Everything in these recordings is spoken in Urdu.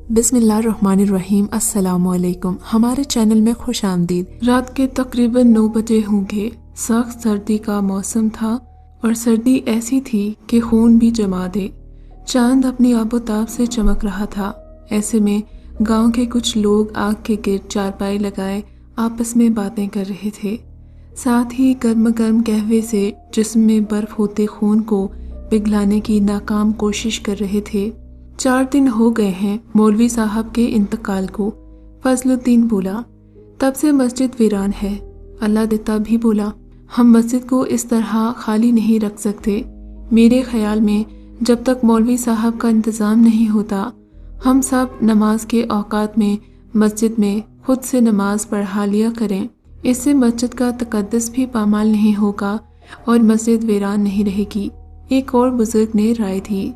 بسم اللہ الرحمن الرحیم۔ السلام علیکم، ہمارے چینل میں خوش آمدید۔ رات کے تقریباً 9 بجے ہوں گے۔ سخت سردی کا موسم تھا اور سردی ایسی تھی کہ خون بھی جما دے۔ چاند اپنی آب و تاب سے چمک رہا تھا۔ ایسے میں گاؤں کے کچھ لوگ آگ کے گرد چارپائی لگائے آپس میں باتیں کر رہے تھے، ساتھ ہی گرم گرم قہوے سے جسم میں برف ہوتے خون کو پگھلانے کی ناکام کوشش کر رہے تھے۔ 4 دن ہو گئے ہیں مولوی صاحب کے انتقال کو، فضل الدین بولا۔ تب سے مسجد ویران ہے۔ اللہ دتا بھی بولا، ہم مسجد کو اس طرح خالی نہیں رکھ سکتے۔ میرے خیال میں جب تک مولوی صاحب کا انتظام نہیں ہوتا، ہم سب نماز کے اوقات میں مسجد میں خود سے نماز پڑھا لیا کریں۔ اس سے مسجد کا تقدس بھی پامال نہیں ہوگا اور مسجد ویران نہیں رہے گی۔ ایک اور بزرگ نے رائے دی۔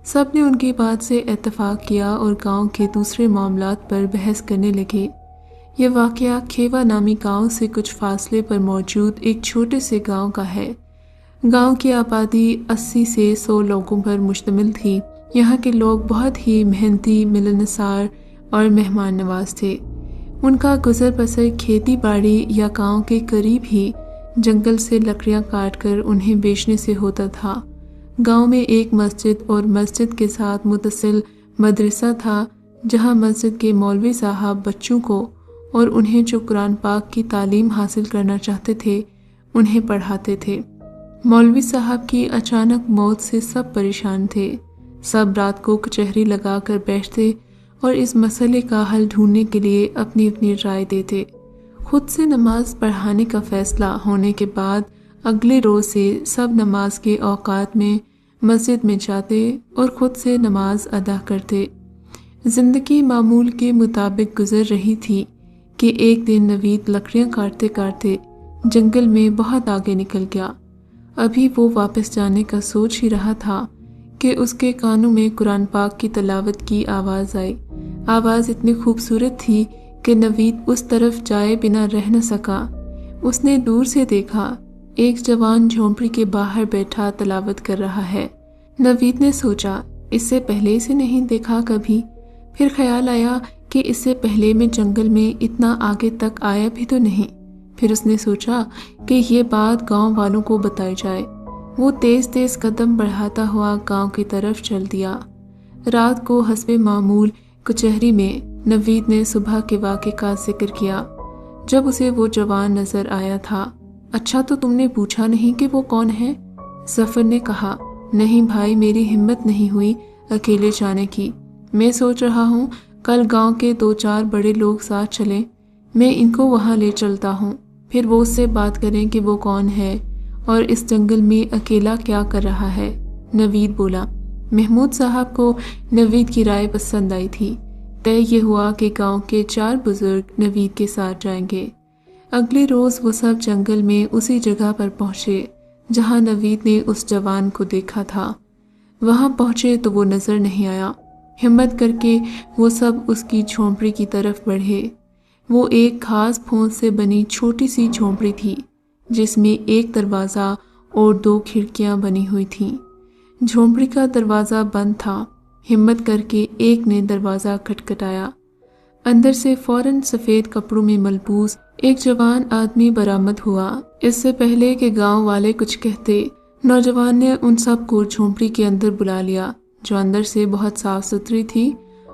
سب نے ان کی بات سے اتفاق کیا اور گاؤں کے دوسرے معاملات پر بحث کرنے لگے۔ یہ واقعہ کھیوا نامی گاؤں سے کچھ فاصلے پر موجود ایک چھوٹے سے گاؤں کا ہے۔ گاؤں کی آبادی 80 سے 100 لوگوں پر مشتمل تھی۔ یہاں کے لوگ بہت ہی محنتی، ملنسار اور مہمان نواز تھے۔ ان کا گزر بسر کھیتی باڑی یا گاؤں کے قریب ہی جنگل سے لکڑیاں کاٹ کر انہیں بیچنے سے ہوتا تھا۔ گاؤں میں ایک مسجد اور مسجد کے ساتھ متصل مدرسہ تھا، جہاں مسجد کے مولوی صاحب بچوں کو اور انہیں جو قرآن پاک کی تعلیم حاصل کرنا چاہتے تھے انہیں پڑھاتے تھے۔ مولوی صاحب کی اچانک موت سے سب پریشان تھے۔ سب رات کو کچہری لگا کر بیٹھتے اور اس مسئلے کا حل ڈھونڈنے کے لیے اپنی اپنی رائے دیتے۔ خود سے نماز پڑھانے کا فیصلہ ہونے کے بعد اگلے روز سے سب نماز کے اوقات میں مسجد میں جاتے اور خود سے نماز ادا کرتے۔ زندگی معمول کے مطابق گزر رہی تھی کہ ایک دن نوید لکڑیاں کاٹتے کاٹتے جنگل میں بہت آگے نکل گیا۔ ابھی وہ واپس جانے کا سوچ ہی رہا تھا کہ اس کے کانوں میں قرآن پاک کی تلاوت کی آواز آئی۔ آواز اتنی خوبصورت تھی کہ نوید اس طرف جائے بنا رہ نہ سکا۔ اس نے دور سے دیکھا، ایک جوان جھونپڑی کے باہر بیٹھا تلاوت کر رہا ہے۔ نوید نے سوچا، اس سے پہلے اسے نہیں دیکھا کبھی۔ پھر خیال آیا کہ اس سے پہلے میں جنگل میں اتنا آگے تک آیا بھی تو نہیں۔ پھر اس نے سوچا کہ یہ بات گاؤں والوں کو بتائی جائے۔ وہ تیز تیز قدم بڑھاتا ہوا گاؤں کی طرف چل دیا۔ رات کو حسب معمول کچہری میں نوید نے صبح کے واقعے کا ذکر کیا جب اسے وہ جوان نظر آیا تھا۔ اچھا تو تم نے پوچھا نہیں کہ وہ کون ہے؟ ظفر نے کہا، نہیں بھائی، میری ہمت نہیں ہوئی اکیلے جانے کی۔ میں سوچ رہا ہوں کل گاؤں کے 2-4 بڑے لوگ ساتھ چلیں، میں ان کو وہاں لے چلتا ہوں، پھر وہ اس سے بات کریں کہ وہ کون ہے اور اس جنگل میں اکیلا کیا کر رہا ہے۔ نوید بولا۔ محمود صاحب کو نوید کی رائے پسند آئی تھی۔ طے یہ ہوا کہ گاؤں کے 4 بزرگ نوید کے ساتھ جائیں گے۔ اگلے روز وہ سب جنگل میں اسی جگہ پر پہنچے جہاں نوید نے اس جوان کو دیکھا تھا۔ وہاں پہنچے تو وہ نظر نہیں آیا۔ ہمت کر کے وہ سب اس کی جھونپڑی کی طرف بڑھے۔ وہ ایک گھاس پھونس سے بنی چھوٹی سی جھونپڑی تھی جس میں ایک دروازہ اور 2 کھڑکیاں بنی ہوئی تھیں۔ جھونپڑی کا دروازہ بند تھا۔ ہمت کر کے ایک نے دروازہ کھٹکھٹایا۔ اندر سے فوراً سفید کپڑوں میں ملبوس ایک جوان آدمی برآمد ہوا۔ اس سے پہلے کہ گاؤں والے کچھ کہتے، نوجوان نے ان سب کو جھونپڑی کے اندر بلا لیا، جو اندر سے بہت صاف ستھری تھی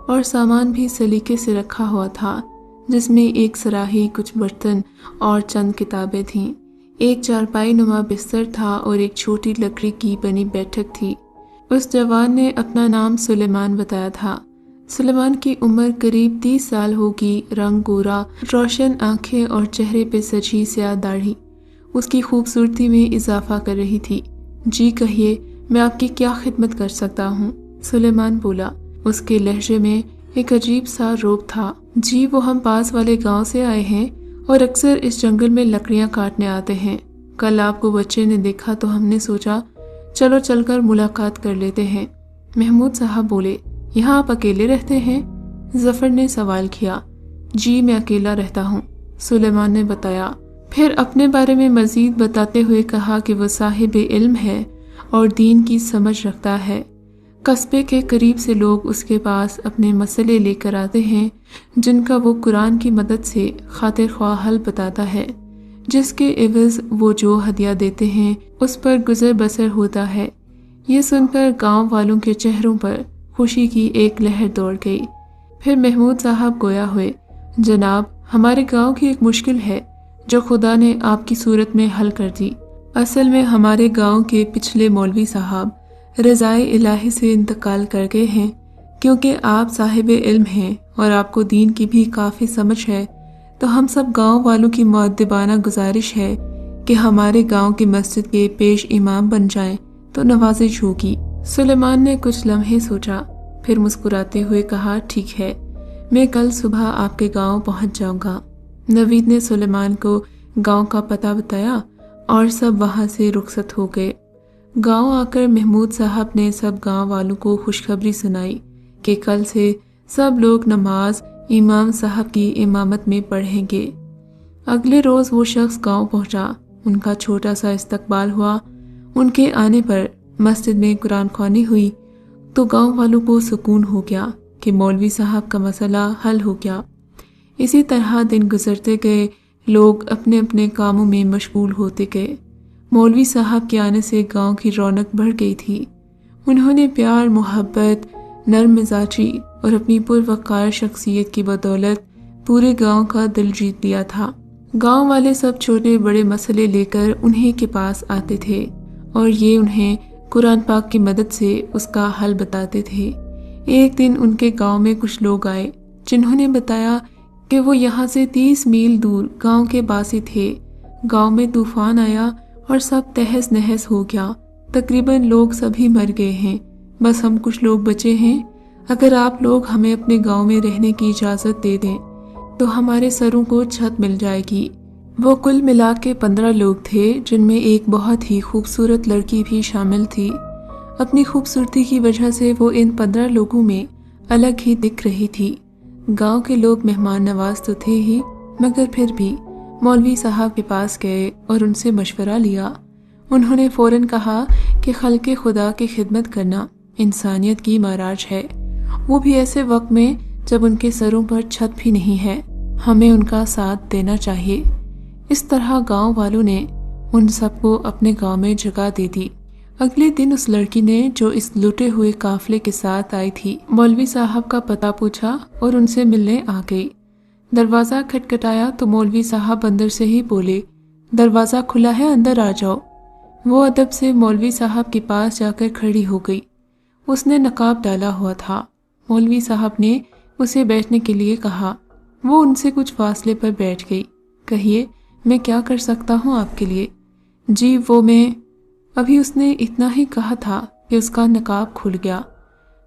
اور سامان بھی سلیقے سے رکھا ہوا تھا، جس میں ایک صراحی، کچھ برتن اور چند کتابیں تھیں۔ ایک چارپائی نما بستر تھا اور ایک چھوٹی لکڑی کی بنی بیٹھک تھی۔ اس جوان نے اپنا نام سلیمان بتایا تھا۔ سلیمان کی عمر قریب 30 سال ہوگی، رنگ گورا، روشن آنکھیں اور چہرے پہ سجی سیاہ داڑھی اس کی خوبصورتی میں اضافہ کر رہی تھی۔ جی کہیے، میں آپ کی کیا خدمت کر سکتا ہوں؟ سلیمان بولا۔ اس کے لہجے میں ایک عجیب سا روب تھا۔ جی، وہ ہم پاس والے گاؤں سے آئے ہیں اور اکثر اس جنگل میں لکڑیاں کاٹنے آتے ہیں۔ کل آپ کو بچے نے دیکھا تو ہم نے سوچا چلو چل کر ملاقات کر لیتے ہیں۔ محمود صاحب بولے، یہاں آپ اکیلے رہتے ہیں؟ ظفر نے سوال کیا۔ جی، میں اکیلا رہتا ہوں، سلیمان نے بتایا۔ پھر اپنے بارے میں مزید بتاتے ہوئے کہا کہ وہ صاحب علم ہے اور دین کی سمجھ رکھتا ہے۔ قصبے کے قریب سے لوگ اس کے پاس اپنے مسئلے لے کر آتے ہیں، جن کا وہ قرآن کی مدد سے خاطر خواہ حل بتاتا ہے، جس کے عوض وہ جو ہدیہ دیتے ہیں اس پر گزر بسر ہوتا ہے۔ یہ سن کر گاؤں والوں کے چہروں پر خوشی کی ایک لہر دوڑ گئی۔ پھر محمود صاحب گویا ہوئے، جناب، ہمارے گاؤں کی ایک مشکل ہے جو خدا نے آپ کی صورت میں حل کر دی۔ اصل میں ہمارے گاؤں کے پچھلے مولوی صاحب رضائے الہی سے انتقال کر گئے ہیں۔ کیونکہ آپ صاحب علم ہیں اور آپ کو دین کی بھی کافی سمجھ ہے، تو ہم سب گاؤں والوں کی مؤدبانہ گزارش ہے کہ ہمارے گاؤں کی مسجد کے پیش امام بن جائیں تو نوازش ہوگی۔ سلیمان نے کچھ لمحے سوچا، پھر مسکراتے ہوئے کہا، ٹھیک ہے، میں کل صبح آپ کے گاؤں پہنچ جاؤں گا۔ نوید نے سلیمان کو گاؤں کا پتہ بتایا اور سب وہاں سے رخصت ہو گئے۔ گاؤں آ کر محمود صاحب نے سب گاؤں والوں کو خوشخبری سنائی کہ کل سے سب لوگ نماز امام صاحب کی امامت میں پڑھیں گے۔ اگلے روز وہ شخص گاؤں پہنچا، ان کا چھوٹا سا استقبال ہوا۔ ان کے آنے پر مسجد میں قرآن خوانی ہوئی تو گاؤں والوں کو سکون ہو گیا کہ مولوی صاحب کا مسئلہ حل ہو گیا۔ اسی طرح دن گزرتے گئے، لوگ اپنے اپنے کاموں میں مشغول ہوتے گئے۔ مولوی صاحب کے آنے سے گاؤں کی رونق بڑھ گئی تھی۔ انہوں نے پیار، محبت، نرم مزاجی اور اپنی پروقار شخصیت کی بدولت پورے گاؤں کا دل جیت لیا تھا۔ گاؤں والے سب چھوٹے بڑے مسئلے لے کر انہیں کے پاس آتے تھے اور یہ انہیں قرآن پاک کی مدد سے اس کا حل بتاتے تھے۔ ایک دن ان کے گاؤں میں کچھ لوگ آئے جنہوں نے بتایا کہ وہ یہاں سے 30 میل دور گاؤں کے باسی تھے۔ گاؤں میں طوفان آیا اور سب تہس نہس ہو گیا۔ تقریباً لوگ سبھی مر گئے ہیں، بس ہم کچھ لوگ بچے ہیں۔ اگر آپ لوگ ہمیں اپنے گاؤں میں رہنے کی اجازت دے دیں تو ہمارے سروں کو چھت مل جائے گی۔ وہ کل ملا کے 15 لوگ تھے، جن میں ایک بہت ہی خوبصورت لڑکی بھی شامل تھی۔ اپنی خوبصورتی کی وجہ سے وہ ان 15 لوگوں میں الگ ہی دکھ رہی تھی۔ گاؤں کے لوگ مہمان نواز تو تھے ہی، مگر پھر بھی مولوی صاحب کے پاس گئے اور ان سے مشورہ لیا۔ انہوں نے فوراً کہا کہ خلق خدا کی خدمت کرنا انسانیت کی معراج ہے، وہ بھی ایسے وقت میں جب ان کے سروں پر چھت بھی نہیں ہے۔ ہمیں ان کا ساتھ دینا چاہیے۔ اس طرح گاؤں والوں نے ان سب کو اپنے گاؤں میں جگہ دے دی۔ اگلے دن اس لڑکی نے جو اس لٹے ہوئے قافلے کے ساتھ آئی تھی، مولوی صاحب کا پتہ پوچھا اور ان سے ملنے آ گئی۔ دروازہ کھٹکھٹایا تو مولوی صاحب اندر سے ہی بولے، دروازہ کھلا ہے، اندر آ جاؤ۔ وہ ادب سے مولوی صاحب کے پاس جا کر کھڑی ہو گئی۔ اس نے نقاب ڈالا ہوا تھا۔ مولوی صاحب نے اسے بیٹھنے کے لیے کہا۔ وہ ان سے کچھ فاصلے پر بیٹھ گئی۔ کہیے، میں کیا کر سکتا ہوں آپ کے لیے؟ جی وہ میں… ابھی اس نے اتنا ہی کہا تھا کہ اس کا نقاب کھل گیا۔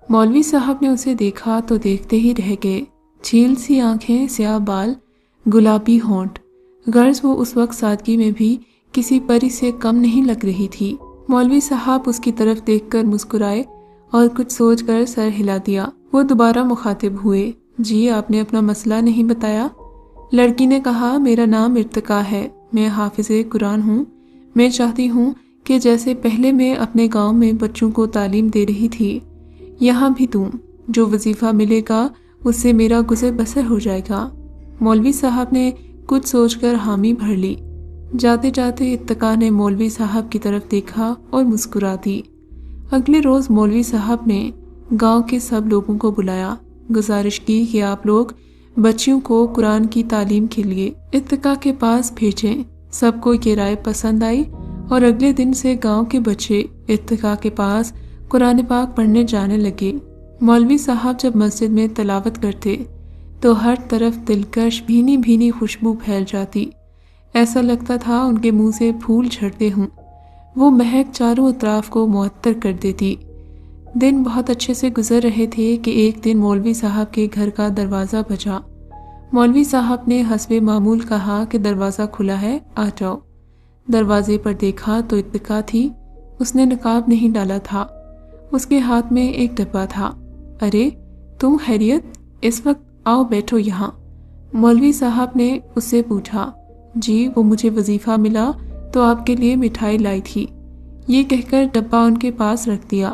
مولوی صاحب نے اسے دیکھا تو دیکھتے ہی رہ گئے۔ چھیل سی آنکھیں، سیاہ بال، گلابی ہونٹ، غرض وہ اس وقت سادگی میں بھی کسی پری سے کم نہیں لگ رہی تھی۔ مولوی صاحب اس کی طرف دیکھ کر مسکرائے اور کچھ سوچ کر سر ہلا دیا۔ وہ دوبارہ مخاطب ہوئے، جی آپ نے اپنا مسئلہ نہیں بتایا؟ لڑکی نے کہا، میرا نام ارتقا ہے، میں حافظ قرآن ہوں۔ میں چاہتی ہوں کہ جیسے پہلے میں اپنے گاؤں میں بچوں کو تعلیم دے رہی تھی، یہاں بھی دوں۔ جو وظیفہ ملے گا اس سے میرا گزر بسر ہو جائے گا۔ مولوی صاحب نے کچھ سوچ کر حامی بھر لی۔ جاتے جاتے ارتقا نے مولوی صاحب کی طرف دیکھا اور مسکرا دی۔ اگلے روز مولوی صاحب نے گاؤں کے سب لوگوں کو بلایا، گزارش کی کہ آپ لوگ بچیوں کو قرآن کی تعلیم کے لیے ارتقا کے پاس بھیجیں۔ سب کو یہ رائے پسند آئی اور اگلے دن سے گاؤں کے بچے ارتقا کے پاس قرآن پاک پڑھنے جانے لگے۔ مولوی صاحب جب مسجد میں تلاوت کرتے تو ہر طرف دلکش بھینی بھینی خوشبو پھیل جاتی، ایسا لگتا تھا ان کے منہ سے پھول جھڑتے ہوں۔ وہ مہک چاروں اطراف کو معطر کر دیتی۔ دن بہت اچھے سے گزر رہے تھے کہ ایک دن مولوی صاحب کے گھر کا دروازہ بجا۔ مولوی صاحب نے حسب معمول کہا کہ دروازہ کھلا ہے، آ جاؤ۔ دروازے پر دیکھا تو ارتقا تھی۔ اس نے نقاب نہیں ڈالا تھا۔ اس کے ہاتھ میں ایک ڈبہ تھا۔ ارے تم خیریت؟ اس وقت آؤ بیٹھو یہاں۔ مولوی صاحب نے اس سے پوچھا، جی وہ مجھے وظیفہ ملا تو آپ کے لیے مٹھائی لائی تھی۔ یہ کہہ کر ڈبہ ان کے پاس رکھ دیا۔